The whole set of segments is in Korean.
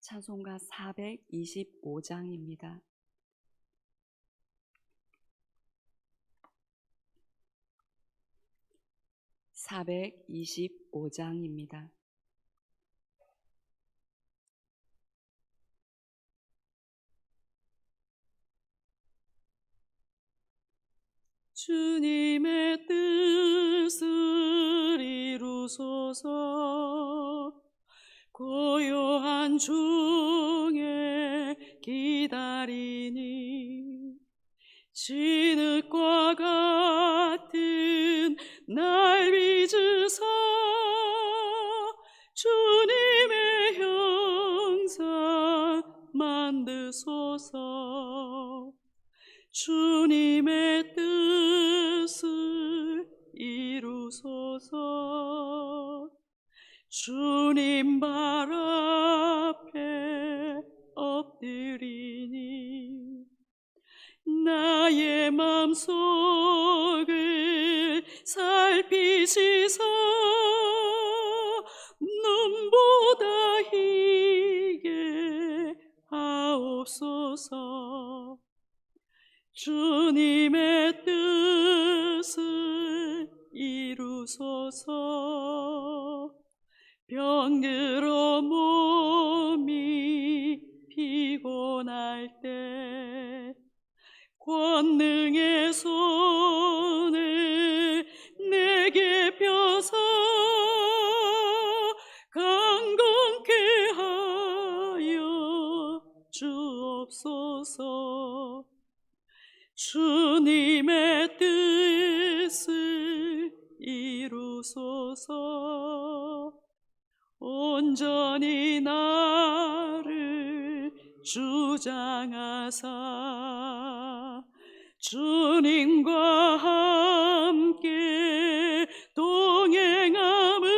찬송가 425장입니다. (425장입니다) 주님의 뜻을 이루소서. 고요한 중에 기다리니 진흙과 같은 날 빚으사 주님의 형상 만드소서. 주님의 뜻을 이루소서. 주님 발 앞에 엎드리니 나의 맘속을 살피시사 눈보다 희게 하옵소서. 주님의 뜻을 이루소서. 병들어 몸이 피곤할 때 권능의 손을 내게 펴서 강건케 하여 주옵소서. 주님의 뜻을 이루소서. 온전히 나를 주장하사 주님과 함께 동행함을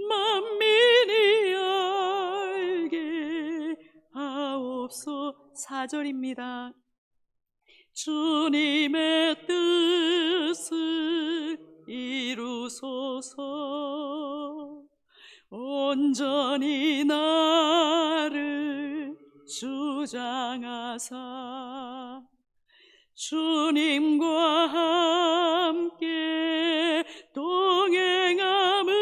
만민이 알게 하옵소서. 4절입니다. 주님의 뜻을 이루소서. 온전히 나를 주장하사 주님과 함께 동행함을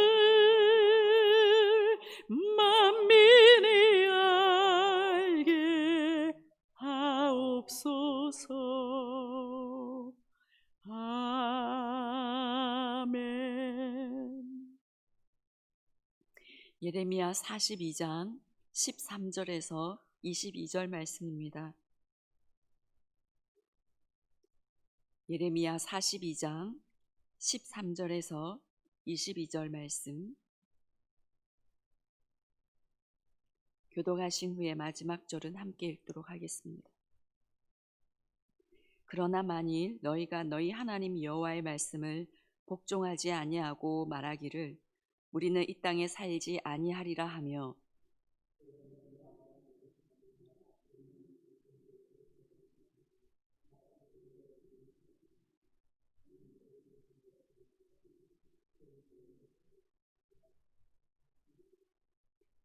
만민이 알게 하옵소서. 아멘. 예레미야 42장 13절에서 22절 말씀입니다. 예레미야 42장 13절에서 22절 말씀. 교독하신 후에 마지막 절은 함께 읽도록 하겠습니다. 그러나 만일 너희가 너희 하나님 여호와의 말씀을 복종하지 아니하고 말하기를 우리는 이 땅에 살지 아니하리라 하며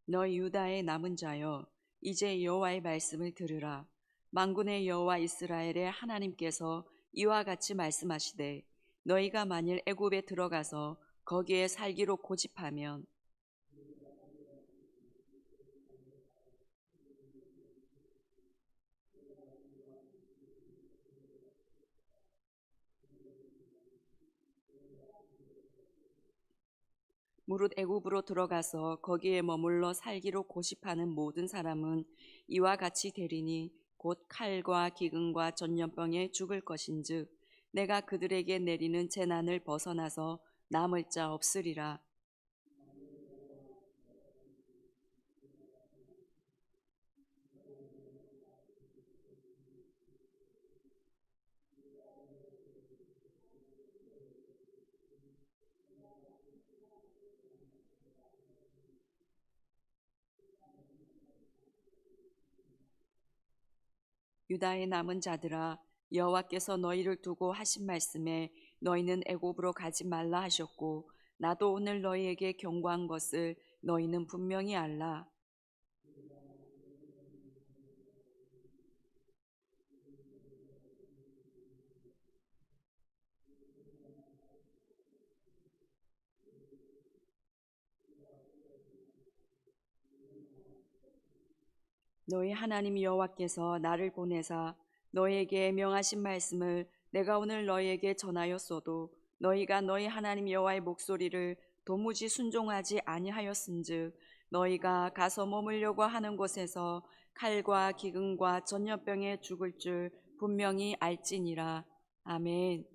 너희 유다의 남은 자여 이제 여호와의 말씀을 들으라. 만군의 여호와 이스라엘의 하나님께서 이와 같이 말씀하시되 너희가 만일 애굽에 들어가서 거기에 살기로 고집하면 무릇 애굽으로 들어가서 거기에 머물러 살기로 고집하는 모든 사람은 이와 같이 되리니 곧 칼과 기근과 전염병에 죽을 것인즉 내가 그들에게 내리는 재난을 벗어나서 남을 자 없으리라. 유다의 남은 자들아 여호와께서 너희를 두고 하신 말씀에 너희는 애굽으로 가지 말라 하셨고 나도 오늘 너희에게 경고한 것을 너희는 분명히 알라. 너희 하나님 여호와께서 나를 보내사 너희에게 명하신 말씀을 내가 오늘 너희에게 전하였어도 너희가 너희 하나님 여호와의 목소리를 도무지 순종하지 아니하였은즉 너희가 가서 머물려고 하는 곳에서 칼과 기근과 전염병에 죽을 줄 분명히 알지니라. 아멘.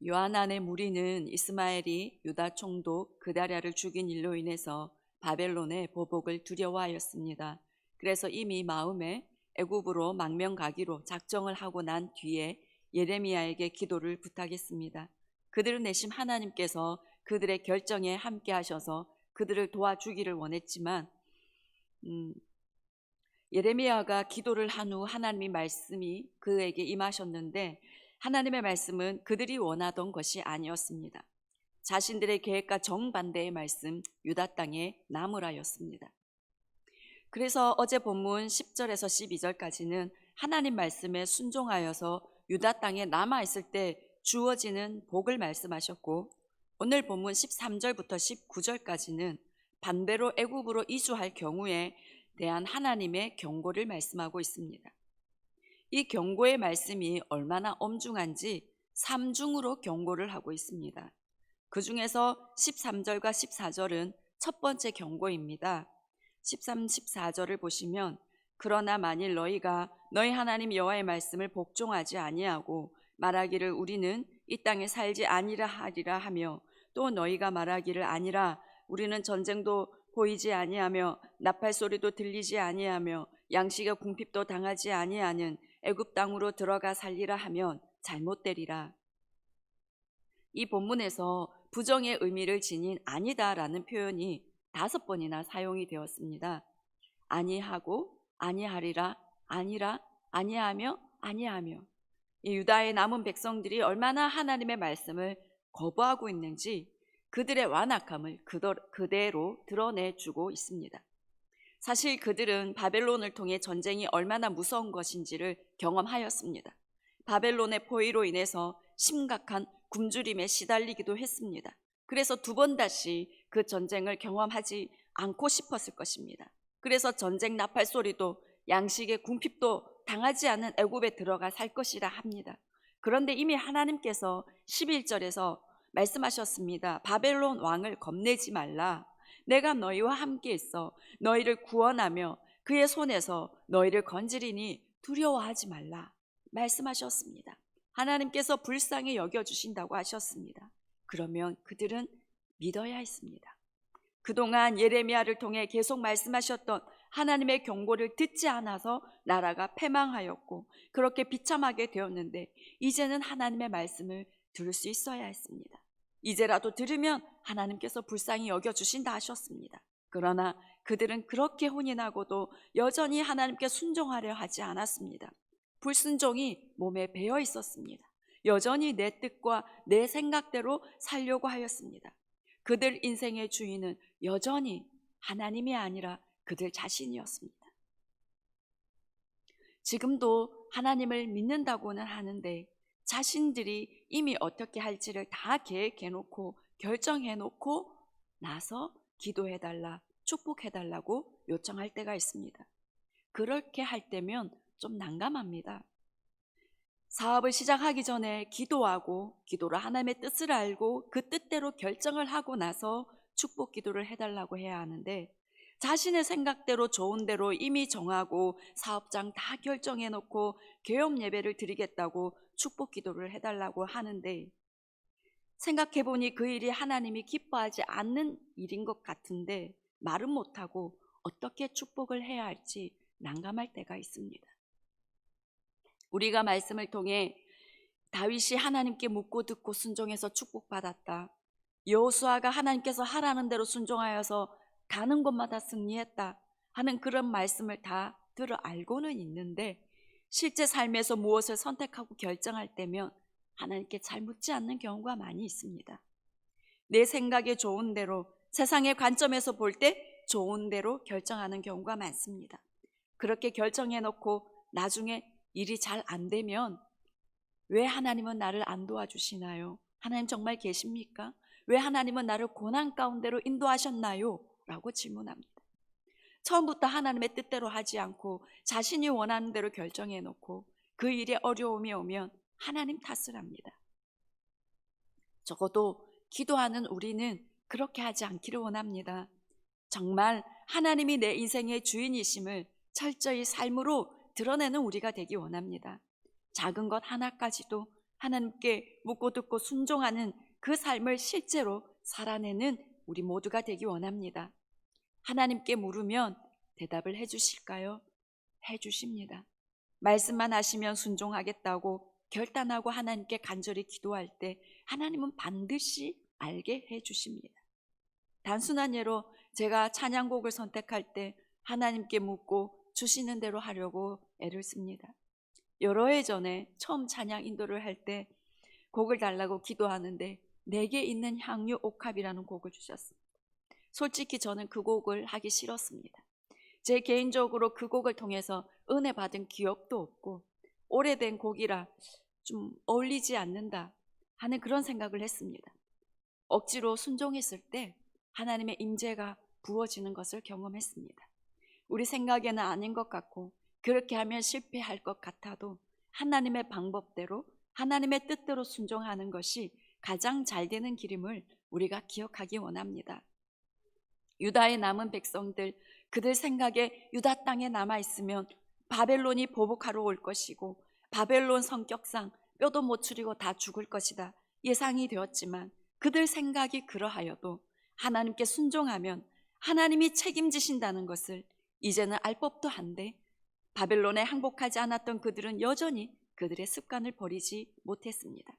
요한안의 무리는 이스마엘이 유다 총독 그다랴를 죽인 일로 인해서 바벨론의 보복을 두려워하였습니다. 그래서 이미 마음에 애굽으로 망명 가기로 작정을 하고 난 뒤에 예레미야에게 기도를 부탁했습니다. 그들을 내심 하나님께서 그들의 결정에 함께 하셔서 그들을 도와주기를 원했지만 예레미야가 기도를 한 후 하나님의 말씀이 그에게 임하셨는데 하나님의 말씀은 그들이 원하던 것이 아니었습니다. 자신들의 계획과 정반대의 말씀, 유다 땅에 남으라였습니다. 그래서 어제 본문 10절에서 12절까지는 하나님 말씀에 순종하여서 유다 땅에 남아있을 때 주어지는 복을 말씀하셨고, 오늘 본문 13절부터 19절까지는 반대로 애굽으로 이주할 경우에 대한 하나님의 경고를 말씀하고 있습니다. 이 경고의 말씀이 얼마나 엄중한지 3중으로 경고를 하고 있습니다. 그 중에서 13절과 14절은 첫 번째 경고입니다. 13, 14절을 보시면 그러나 만일 너희가 너희 하나님 여호와의 말씀을 복종하지 아니하고 말하기를 우리는 이 땅에 살지 아니라 하리라 하며 또 너희가 말하기를 아니라 우리는 전쟁도 보이지 아니하며 나팔 소리도 들리지 아니하며 양식의 궁핍도 당하지 아니하는 애굽 땅으로 들어가 살리라 하면 잘못되리라. 이 본문에서 부정의 의미를 지닌 아니다라는 표현이 5번이나 사용이 되었습니다. 아니하고 아니하리라, 아니라, 아니하며, 아니하며. 이 유다의 남은 백성들이 얼마나 하나님의 말씀을 거부하고 있는지 그들의 완악함을 그대로 드러내주고 있습니다. 사실 그들은 바벨론을 통해 전쟁이 얼마나 무서운 것인지를 경험하였습니다. 바벨론의 포위로 인해서 심각한 굶주림에 시달리기도 했습니다. 그래서 2번 다시 그 전쟁을 경험하지 않고 싶었을 것입니다. 그래서 전쟁 나팔 소리도 양식의 궁핍도 당하지 않은 애굽에 들어가 살 것이라 합니다. 그런데 이미 하나님께서 11절에서 말씀하셨습니다. 바벨론 왕을 겁내지 말라. 내가 너희와 함께 있어 너희를 구원하며 그의 손에서 너희를 건지리니 두려워하지 말라 말씀하셨습니다. 하나님께서 불쌍히 여겨주신다고 하셨습니다. 그러면 그들은 믿어야 했습니다. 그동안 예레미야를 통해 계속 말씀하셨던 하나님의 경고를 듣지 않아서 나라가 패망하였고 그렇게 비참하게 되었는데 이제는 하나님의 말씀을 들을 수 있어야 했습니다. 이제라도 들으면 하나님께서 불쌍히 여겨주신다 하셨습니다. 그러나 그들은 그렇게 혼인하고도 여전히 하나님께 순종하려 하지 않았습니다. 불순종이 몸에 배어 있었습니다. 여전히 내 뜻과 내 생각대로 살려고 하였습니다. 그들 인생의 주인은 여전히 하나님이 아니라 그들 자신이었습니다. 지금도 하나님을 믿는다고는 하는데 자신들이 이미 어떻게 할지를 다 계획해놓고 결정해놓고 나서 기도해달라, 축복해달라고 요청할 때가 있습니다. 그렇게 할 때면 좀 난감합니다. 사업을 시작하기 전에 기도하고 기도로 하나님의 뜻을 알고 그 뜻대로 결정을 하고 나서 축복 기도를 해달라고 해야 하는데 자신의 생각대로 좋은 대로 이미 정하고 사업장 다 결정해놓고 개업 예배를 드리겠다고 축복 기도를 해달라고 하는데 생각해보니 그 일이 하나님이 기뻐하지 않는 일인 것 같은데 말은 못하고 어떻게 축복을 해야 할지 난감할 때가 있습니다. 우리가 말씀을 통해 다윗이 하나님께 묻고 듣고 순종해서 축복받았다. 여호수아가 하나님께서 하라는 대로 순종하여서 가는 곳마다 승리했다 하는 그런 말씀을 다 들어 알고는 있는데 실제 삶에서 무엇을 선택하고 결정할 때면 하나님께 잘 묻지 않는 경우가 많이 있습니다. 내 생각에 좋은 대로 세상의 관점에서 볼 때 좋은 대로 결정하는 경우가 많습니다. 그렇게 결정해 놓고 나중에 일이 잘 안 되면 왜 하나님은 나를 안 도와주시나요? 하나님 정말 계십니까? 왜 하나님은 나를 고난 가운데로 인도하셨나요? 라고 질문합니다. 처음부터 하나님의 뜻대로 하지 않고 자신이 원하는 대로 결정해 놓고 그 일에 어려움이 오면 하나님 탓을 합니다. 적어도 기도하는 우리는 그렇게 하지 않기를 원합니다. 정말 하나님이 내 인생의 주인이심을 철저히 삶으로 드러내는 우리가 되기 원합니다. 작은 것 하나까지도 하나님께 묻고 듣고 순종하는 그 삶을 실제로 살아내는 우리 모두가 되기 원합니다. 하나님께 물으면 대답을 해주실까요? 해주십니다. 말씀만 하시면 순종하겠다고 결단하고 하나님께 간절히 기도할 때 하나님은 반드시 알게 해주십니다. 단순한 예로 제가 찬양곡을 선택할 때 하나님께 묻고 주시는 대로 하려고 애를 씁니다. 여러 해 전에 처음 찬양 인도를 할 때 곡을 달라고 기도하는데 내게 있는 향유 옥합이라는 곡을 주셨습니다. 솔직히 저는 그 곡을 하기 싫었습니다. 제 개인적으로 그 곡을 통해서 은혜 받은 기억도 없고 오래된 곡이라 좀 어울리지 않는다 하는 그런 생각을 했습니다. 억지로 순종했을 때 하나님의 임재가 부어지는 것을 경험했습니다. 우리 생각에는 아닌 것 같고 그렇게 하면 실패할 것 같아도 하나님의 방법대로 하나님의 뜻대로 순종하는 것이 가장 잘 되는 길임을 우리가 기억하기 원합니다. 유다의 남은 백성들, 그들 생각에 유다 땅에 남아있으면 바벨론이 보복하러 올 것이고 바벨론 성격상 뼈도 못 추리고 다 죽을 것이다 예상이 되었지만 그들 생각이 그러하여도 하나님께 순종하면 하나님이 책임지신다는 것을 이제는 알 법도 한데 바벨론에 항복하지 않았던 그들은 여전히 그들의 습관을 버리지 못했습니다.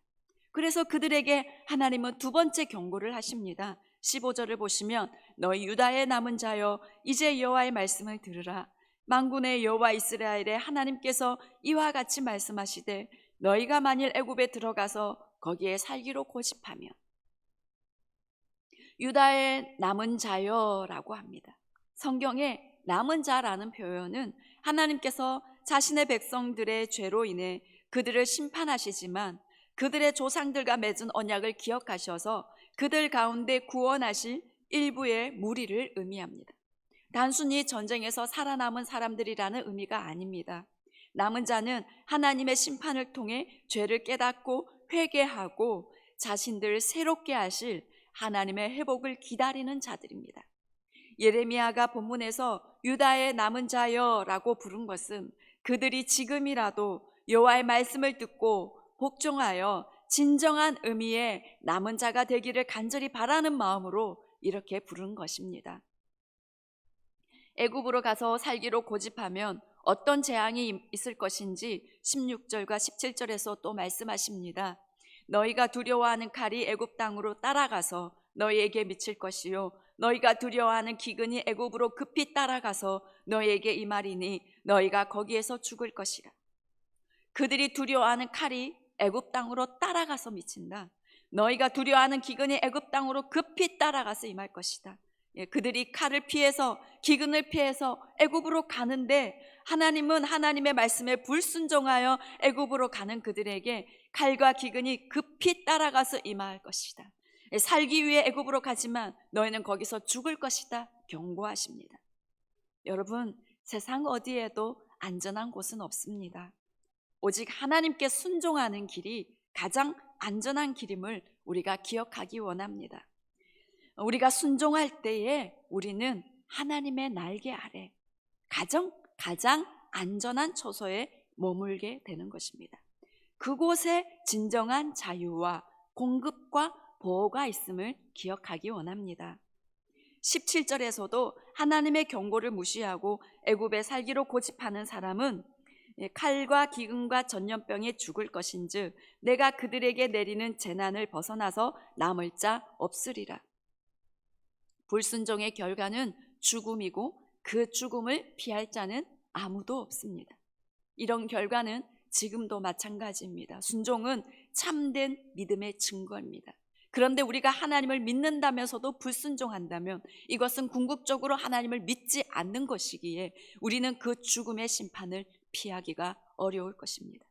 그래서 그들에게 하나님은 두 번째 경고를 하십니다. 15절을 보시면 너희 유다의 남은 자여 이제 여호와의 말씀을 들으라. 만군의 여호와 이스라엘의 하나님께서 이와 같이 말씀하시되 너희가 만일 애굽에 들어가서 거기에 살기로 고집하면 유다의 남은 자여라고 합니다. 성경에 남은 자라는 표현은 하나님께서 자신의 백성들의 죄로 인해 그들을 심판하시지만 그들의 조상들과 맺은 언약을 기억하셔서 그들 가운데 구원하실 일부의 무리를 의미합니다. 단순히 전쟁에서 살아남은 사람들이라는 의미가 아닙니다. 남은 자는 하나님의 심판을 통해 죄를 깨닫고 회개하고 자신들을 새롭게 하실 하나님의 회복을 기다리는 자들입니다. 예레미야가 본문에서 유다의 남은 자여라고 부른 것은 그들이 지금이라도 여호와의 말씀을 듣고 복종하여 진정한 의미의 남은 자가 되기를 간절히 바라는 마음으로 이렇게 부른 것입니다. 애굽으로 가서 살기로 고집하면 어떤 재앙이 있을 것인지 16절과 17절에서 또 말씀하십니다. 너희가 두려워하는 칼이 애굽 땅으로 따라가서 너희에게 미칠 것이요 너희가 두려워하는 기근이 애굽으로 급히 따라가서 너희에게 임하리니 너희가 거기에서 죽을 것이라. 그들이 두려워하는 칼이 애굽 땅으로 따라가서 미친다. 너희가 두려워하는 기근이 애굽 땅으로 급히 따라가서 임할 것이다. 그들이 칼을 피해서 기근을 피해서 애굽으로 가는데 하나님은 하나님의 말씀에 불순종하여 애굽으로 가는 그들에게 칼과 기근이 급히 따라가서 임할 것이다. 살기 위해 애굽으로 가지만 너희는 거기서 죽을 것이다 경고하십니다. 여러분, 세상 어디에도 안전한 곳은 없습니다. 오직 하나님께 순종하는 길이 가장 안전한 길임을 우리가 기억하기 원합니다. 우리가 순종할 때에 우리는 하나님의 날개 아래 가장 안전한 처소에 머물게 되는 것입니다. 그곳에 진정한 자유와 공급과 보호가 있음을 기억하기 원합니다. 17절에서도 하나님의 경고를 무시하고 애굽에 살기로 고집하는 사람은 칼과 기근과 전염병에 죽을 것인즉 내가 그들에게 내리는 재난을 벗어나서 남을 자 없으리라. 불순종의 결과는 죽음이고 그 죽음을 피할 자는 아무도 없습니다. 이런 결과는 지금도 마찬가지입니다. 순종은 참된 믿음의 증거입니다. 그런데 우리가 하나님을 믿는다면서도 불순종한다면 이것은 궁극적으로 하나님을 믿지 않는 것이기에 우리는 그 죽음의 심판을 피하기가 어려울 것입니다.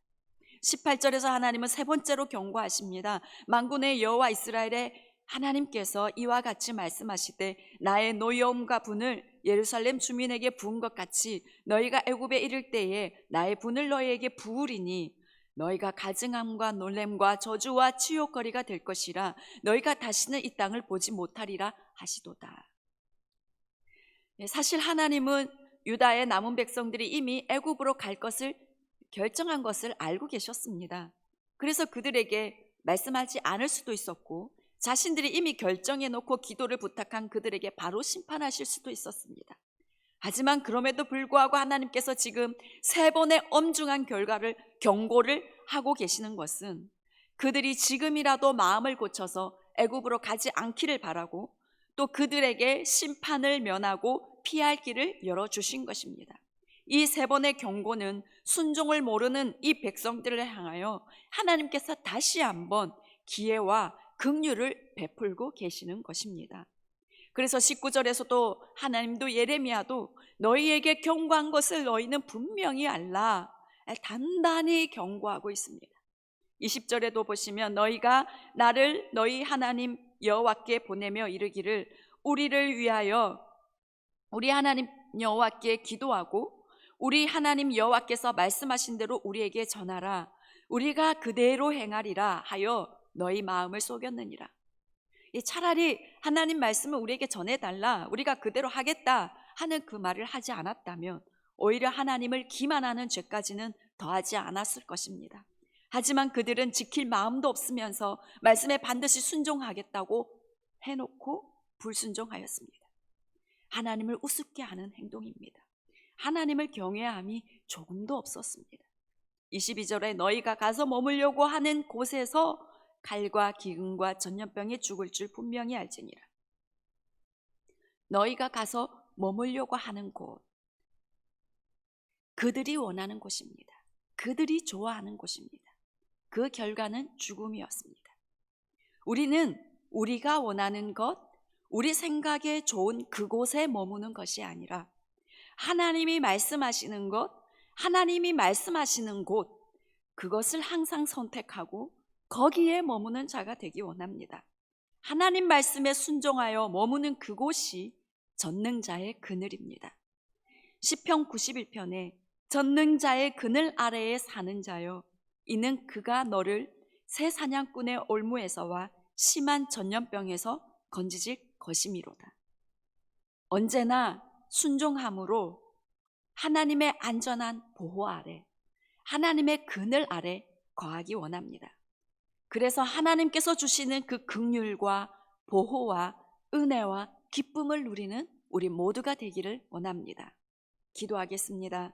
18절에서 하나님은 세 번째로 경고하십니다. 만군의 여호와 이스라엘의 하나님께서 이와 같이 말씀하시되 나의 노여움과 분을 예루살렘 주민에게 부은 것 같이 너희가 애굽에 이를 때에 나의 분을 너희에게 부으리니 너희가 가증함과 놀램과 저주와 치욕거리가 될 것이라 너희가 다시는 이 땅을 보지 못하리라 하시도다. 사실 하나님은 유다의 남은 백성들이 이미 애굽으로 갈 것을 결정한 것을 알고 계셨습니다. 그래서 그들에게 말씀하지 않을 수도 있었고 자신들이 이미 결정해 놓고 기도를 부탁한 그들에게 바로 심판하실 수도 있었습니다. 하지만 그럼에도 불구하고 하나님께서 지금 세 번의 엄중한 경고를 하고 계시는 것은 그들이 지금이라도 마음을 고쳐서 애굽으로 가지 않기를 바라고 또 그들에게 심판을 면하고 피할 길을 열어주신 것입니다. 이 세 번의 경고는 순종을 모르는 이 백성들을 향하여 하나님께서 다시 한번 기회와 긍휼을 베풀고 계시는 것입니다. 그래서 19절에서도 하나님도 예레미야도 너희에게 경고한 것을 너희는 분명히 알라 단단히 경고하고 있습니다. 20절에도 보시면 너희가 나를 너희 하나님 여호와께 보내며 이르기를 우리를 위하여 우리 하나님 여호와께 기도하고 우리 하나님 여호와께서 말씀하신 대로 우리에게 전하라 우리가 그대로 행하리라 하여 너희 마음을 속였느니라. 차라리 하나님 말씀을 우리에게 전해달라 우리가 그대로 하겠다 하는 그 말을 하지 않았다면 오히려 하나님을 기만하는 죄까지는 더하지 않았을 것입니다. 하지만 그들은 지킬 마음도 없으면서 말씀에 반드시 순종하겠다고 해놓고 불순종하였습니다. 하나님을 우습게 하는 행동입니다. 하나님을 경외함이 조금도 없었습니다. 22절에 너희가 가서 머물려고 하는 곳에서 칼과 기근과 전염병에 죽을 줄 분명히 알지니라. 너희가 가서 머물려고 하는 곳, 그들이 원하는 곳입니다. 그들이 좋아하는 곳입니다. 그 결과는 죽음이었습니다. 우리는 우리가 원하는 것, 우리 생각에 좋은 그곳에 머무는 것이 아니라 하나님이 말씀하시는 것, 하나님이 말씀하시는 곳, 그것을 항상 선택하고 거기에 머무는 자가 되기 원합니다. 하나님 말씀에 순종하여 머무는 그곳이 전능자의 그늘입니다. 시편 91편에 전능자의 그늘 아래에 사는 자여 이는 그가 너를 새 사냥꾼의 올무에서와 심한 전염병에서 건지질 것이미로다. 언제나 순종함으로 하나님의 안전한 보호 아래, 하나님의 그늘 아래 거하기 원합니다. 그래서 하나님께서 주시는 그 긍휼과 보호와 은혜와 기쁨을 누리는 우리 모두가 되기를 원합니다. 기도하겠습니다.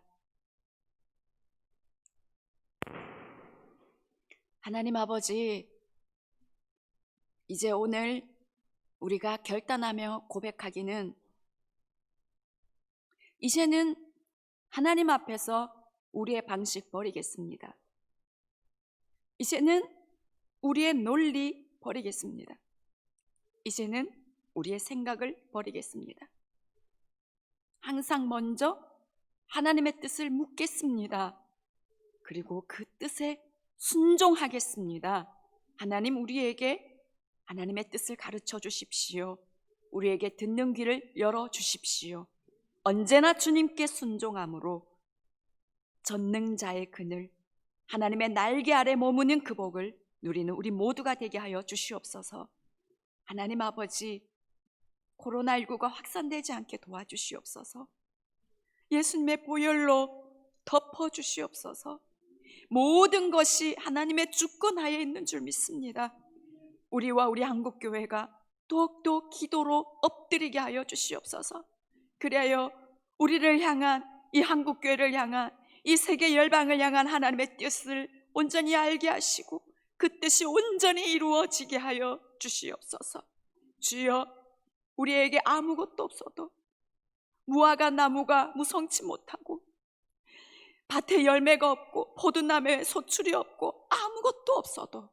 하나님 아버지, 이제 오늘 우리가 결단하며 고백하기는 이제는 하나님 앞에서 우리의 방식 버리겠습니다. 이제는 우리의 논리 버리겠습니다. 이제는 우리의 생각을 버리겠습니다. 항상 먼저 하나님의 뜻을 묻겠습니다. 그리고 그 뜻에 순종하겠습니다. 하나님 우리에게 하나님의 뜻을 가르쳐 주십시오. 우리에게 듣는 귀를 열어 주십시오. 언제나 주님께 순종함으로 전능자의 그늘, 하나님의 날개 아래 머무는 그 복을 누리는 우리 모두가 되게 하여 주시옵소서. 하나님 아버지, 코로나19가 확산되지 않게 도와주시옵소서. 예수님의 보혈로 덮어주시옵소서. 모든 것이 하나님의 주권하에 있는 줄 믿습니다. 우리와 우리 한국교회가 더욱더 기도로 엎드리게 하여 주시옵소서. 그래야 우리를 향한, 이 한국교회를 향한, 이 세계 열방을 향한 하나님의 뜻을 온전히 알게 하시고 그 뜻이 온전히 이루어지게 하여 주시옵소서. 주여, 우리에게 아무것도 없어도, 무화과 나무가 무성치 못하고 밭에 열매가 없고 포도나무에 소출이 없고 아무것도 없어도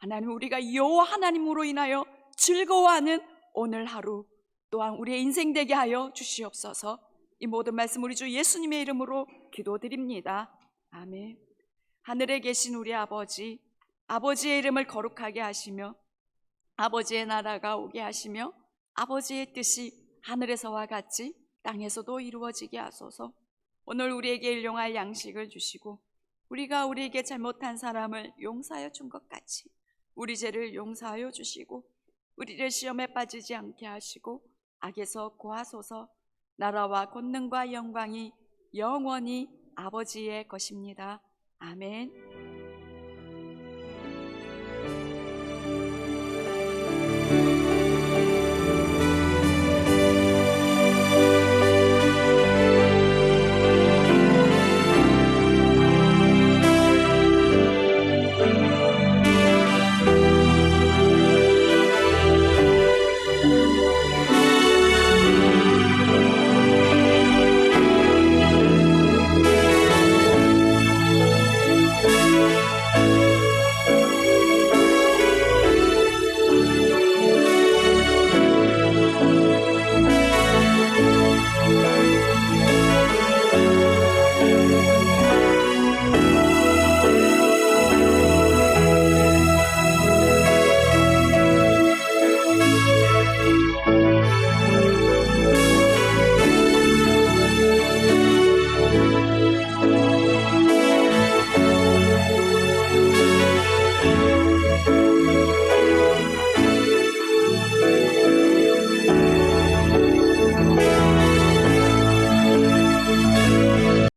하나님, 우리가 여호와 하나님으로 인하여 즐거워하는 오늘 하루 또한 우리의 인생 되게 하여 주시옵소서. 이 모든 말씀 우리 주 예수님의 이름으로 기도드립니다. 아멘. 하늘에 계신 우리 아버지, 아버지의 이름을 거룩하게 하시며 아버지의 나라가 오게 하시며 아버지의 뜻이 하늘에서와 같이 땅에서도 이루어지게 하소서. 오늘 우리에게 일용할 양식을 주시고 우리가 우리에게 잘못한 사람을 용서하여 준 것 같이 우리 죄를 용서하여 주시고 우리를 시험에 빠지지 않게 하시고 악에서 구하소서. 나라와 권능과 영광이 영원히 아버지의 것입니다. 아멘.